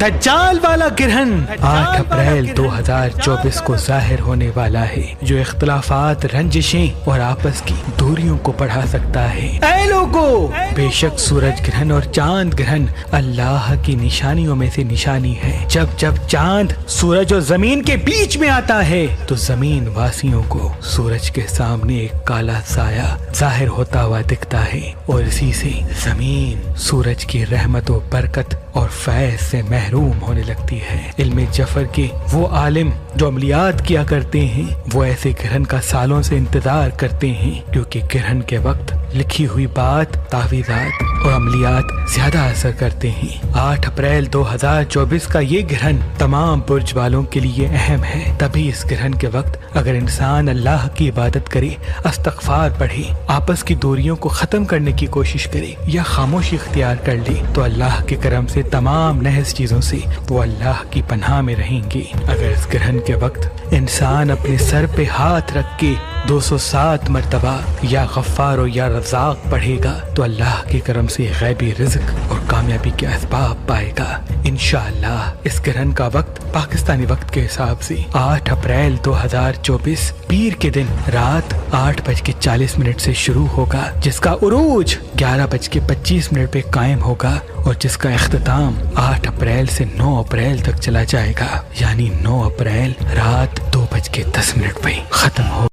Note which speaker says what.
Speaker 1: دجال والا گرہن 8 اپریل 2024 کو ظاہر ہونے والا ہے، جو اختلافات، رنجشیں اور آپس کی دوریوں کو بڑھا سکتا ہے۔ اے لوگو، بے شک سورج گرہن اور چاند گرہن اللہ کی نشانیوں میں سے نشانی ہے۔ جب چاند سورج اور زمین کے بیچ میں آتا ہے تو زمین واسیوں کو سورج کے سامنے ایک کالا سایہ ظاہر ہوتا ہوا دکھتا ہے، اور اسی سے زمین سورج کی رحمت و برکت اور فیض سے محروم ہونے لگتی ہے۔ علم جفر کے وہ عالم جو عملیات کیا کرتے ہیں، وہ ایسے گرہن کا سالوں سے انتظار کرتے ہیں، کیونکہ گرہن کے وقت لکھی ہوئی بات، تعویذات اور عملیات زیادہ اثر کرتے ہیں۔ 8 اپریل 2024 کا یہ گرہن تمام برج والوں کے لیے اہم ہے۔ تبھی اس گرہن کے وقت اگر انسان اللہ کی عبادت کرے، استغفار پڑھے، آپس کی دوریوں کو ختم کرنے کی کوشش کرے یا خاموشی اختیار کر لے، تو اللہ کے کرم سے تمام نحس چیزوں سے وہ اللہ کی پناہ میں رہیں گے۔ اگر اس گرہن کے وقت انسان اپنے سر پہ ہاتھ رکھ کے 207 مرتبہ یا غفار و یا رزاق پڑھے گا تو اللہ کے کرم سے غیبی رزق اور کامیابی کے اسباب پائے گا انشاءاللہ۔ اس گرہن کا وقت پاکستانی وقت کے حساب سے 8 اپریل 2024 پیر کے دن رات 8:40 سے شروع ہوگا، جس کا عروج 11:25 پہ قائم ہوگا، اور جس کا اختتام 8 اپریل سے 9 اپریل تک چلا جائے گا، یعنی 9 اپریل رات 2:10 پہ ختم ہوگا۔